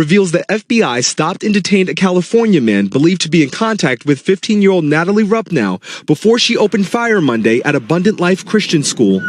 reveals the FBI stopped and detained a California man believed to be in contact with 15-year-old Natalie Rupnow before she opened fire Monday at Abundant Life Christian School.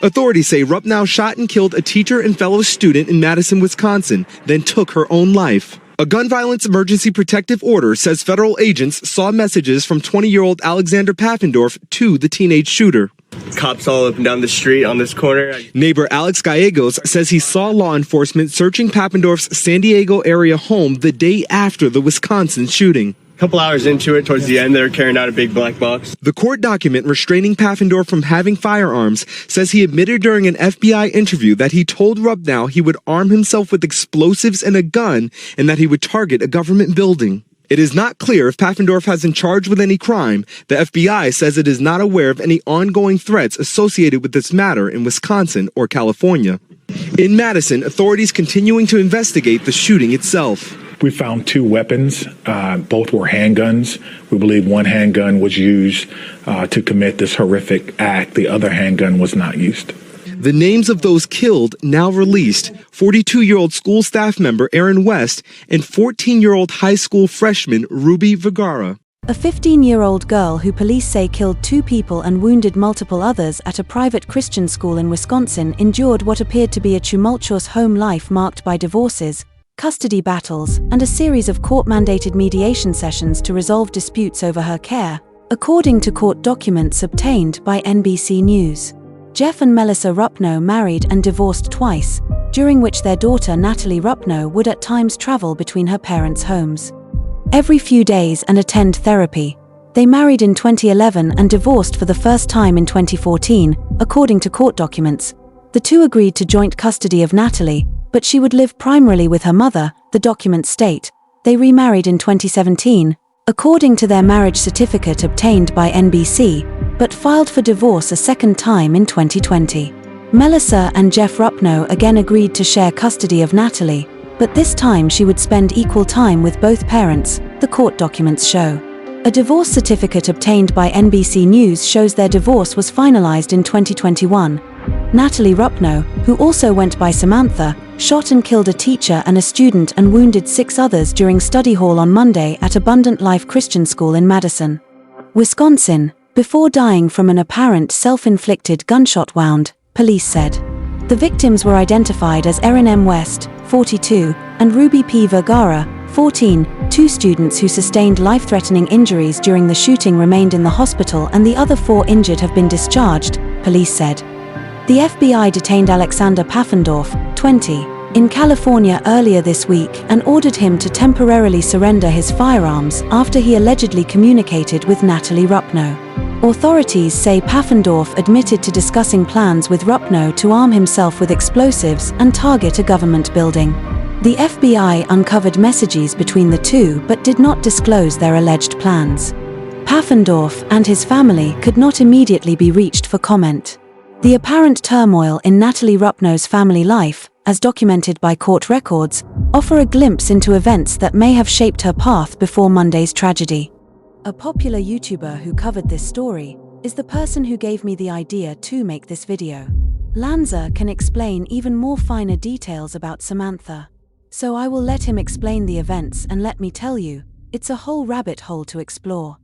Authorities say Rupnow shot and killed a teacher and fellow student in Madison, Wisconsin, then took her own life. A gun violence emergency protective order says federal agents saw messages from 20-year-old Alexander Paffendorf to the teenage shooter. Cops all up and down the street on this corner. Neighbor Alex Gallegos says he saw law enforcement searching Paffendorf's San Diego area home the day after the Wisconsin shooting. A couple hours into it, towards the end, they were carrying out a big black box. The court document restraining Paffendorf from having firearms says he admitted during an FBI interview that he told Rupnow he would arm himself with explosives and a gun and that he would target a government building. It is not clear if Paffendorf has been charged with any crime. The FBI says it is not aware of any ongoing threats associated with this matter in Wisconsin or California. In Madison, authorities continuing to investigate the shooting itself. We found 2 weapons. Both were handguns. We believe one handgun was used to commit this horrific act. The other handgun was not used. The names of those killed now released: 42-year-old school staff member Aaron West and 14-year-old high school freshman Ruby Vergara. A 15-year-old girl who police say killed 2 people and wounded multiple others at a private Christian school in Wisconsin endured what appeared to be a tumultuous home life marked by divorces, custody battles, and a series of court-mandated mediation sessions to resolve disputes over her care, according to court documents obtained by NBC News. Jeff and Melissa Rupnow married and divorced twice, during which their daughter Natalie Rupnow would at times travel between her parents' homes every few days and attend therapy. They married in 2011 and divorced for the first time in 2014, according to court documents. The two agreed to joint custody of Natalie, but she would live primarily with her mother, the documents state. They remarried in 2017, according to their marriage certificate obtained by NBC, but filed for divorce a second time in 2020. Melissa and Jeff Rupnow again agreed to share custody of Natalie, but this time she would spend equal time with both parents, the court documents show. A divorce certificate obtained by NBC News shows their divorce was finalized in 2021. Natalie Rupnow, who also went by Samantha, shot and killed a teacher and a student and wounded 6 others during study hall on Monday at Abundant Life Christian School in Madison, Wisconsin, before dying from an apparent self-inflicted gunshot wound, police said. The victims were identified as Erin M. West, 42, and Ruby P. Vergara, 14, 2 students who sustained life-threatening injuries during the shooting remained in the hospital and the other 4 injured have been discharged, police said. The FBI detained Alexander Paffendorf, 20, in California earlier this week and ordered him to temporarily surrender his firearms after he allegedly communicated with Natalie Rupnow. Authorities say Paffendorf admitted to discussing plans with Rupnow to arm himself with explosives and target a government building. The FBI uncovered messages between the two but did not disclose their alleged plans. Paffendorf and his family could not immediately be reached for comment. The apparent turmoil in Natalie Rupnow's family life, as documented by court records, offer a glimpse into events that may have shaped her path before Monday's tragedy. A popular YouTuber who covered this story is the person who gave me the idea to make this video. Lanza can explain even more finer details about Samantha. So I will let him explain the events and let me tell you, it's a whole rabbit hole to explore.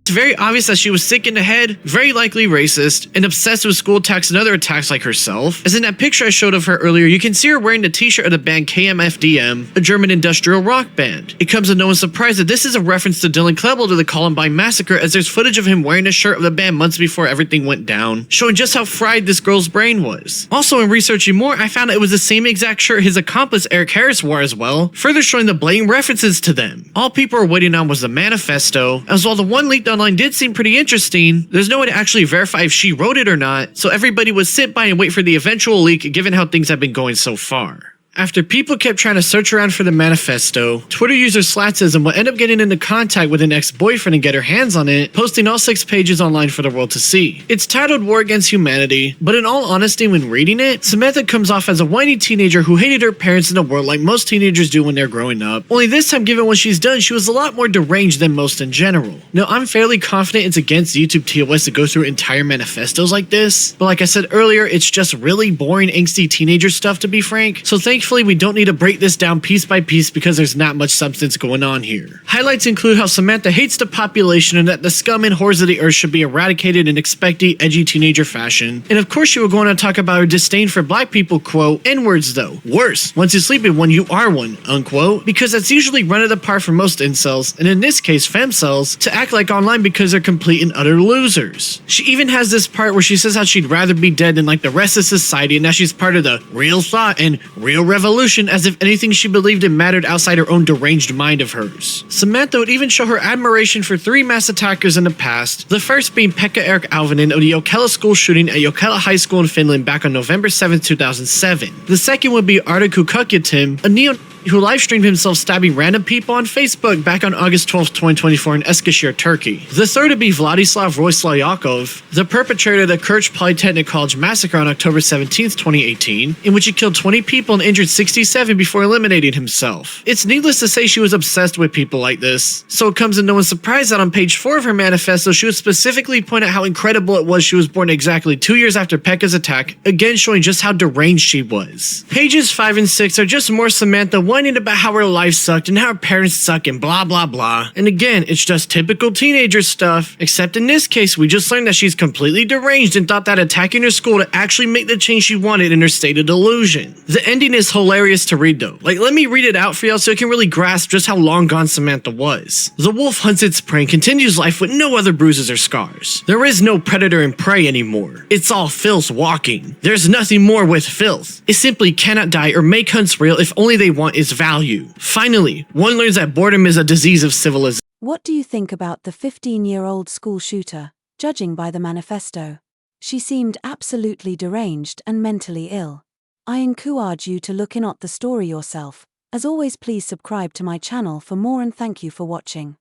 It's very obvious that she was sick in the head, very likely racist, and obsessed with school attacks and other attacks like herself. As in that picture I showed of her earlier, you can see her wearing the t-shirt of the band KMFDM, a German industrial rock band. It comes as no surprise that this is a reference to Dylan Klebold or the Columbine Massacre, as there's footage of him wearing a shirt of the band months before everything went down, showing just how fried this girl's brain was. Also, in researching more, I found out it was the same exact shirt his accomplice Eric Harris wore as well, further showing the blatant references to them. All people were waiting on was the manifesto, as while the one leaked online did seem pretty interesting, there's no way to actually verify if she wrote it or not, so everybody would sit by and wait for the eventual leak given how things have been going so far. After people kept trying to search around for the manifesto, Twitter user Slatsism would end up getting into contact with an ex-boyfriend and get her hands on it, posting all 6 pages online for the world to see. It's titled War Against Humanity, but in all honesty when reading it, Samantha comes off as a whiny teenager who hated her parents in the world like most teenagers do when they're growing up, only this time given what she's done, she was a lot more deranged than most in general. Now I'm fairly confident it's against YouTube TOS to go through entire manifestos like this, but like I said earlier, it's just really boring angsty teenager stuff to be frank, so thankfully Thankfully, we don't need to break this down piece by piece because there's not much substance going on here. Highlights include how Samantha hates the population and that the scum and whores of the earth should be eradicated in expecty, edgy teenager fashion. And of course, she will go on to talk about her disdain for black people, quote, N-words though. Worse, once you sleep with one, you are one, unquote, because that's usually run of the par for most incels, and in this case, femcels, to act like online because they're complete and utter losers. She even has this part where she says how she'd rather be dead than like the rest of society and that she's part of the real thought and real revolution, as if anything she believed in mattered outside her own deranged mind of hers. Samantha would even show her admiration for 3 mass attackers in the past, the first being Pekka Erik Alvinen of the Jokela school shooting at Jokela High School in Finland back on November 7, 2007. The second would be Arda Kukakyatim, a neo who livestreamed himself stabbing random people on Facebook back on August 12, 2024 in Eskişehir, Turkey. The third would be Vladislav Royslayakov, the perpetrator of the Kerch Polytechnic College massacre on October 17, 2018, in which he killed 20 people and injured 67 before eliminating himself. It's needless to say she was obsessed with people like this, so it comes as no one's surprise that on page 4 of her manifesto she would specifically point out how incredible it was she was born exactly 2 years after Pekka's attack, again showing just how deranged she was. Pages 5 and 6 are just more Samantha whining about how her life sucked and how her parents suck and blah blah blah. And again, it's just typical teenager stuff, except in this case we just learned that she's completely deranged and thought that attacking her school to actually make the change she wanted in her state of delusion. The ending is hilarious to read though. Like, let me read it out for y'all so you can really grasp just how long gone Samantha was. The wolf hunts its prey and continues life with no other bruises or scars. There is no predator and prey anymore. It's all filth walking. There's nothing more with filth. It simply cannot die or make hunts real if only they want its value. Finally, one learns that boredom is a disease of civilization. What do you think about the 15-year-old school shooter, judging by the manifesto? She seemed absolutely deranged and mentally ill. I encourage you to look in at the story yourself. As always, please subscribe to my channel for more and thank you for watching.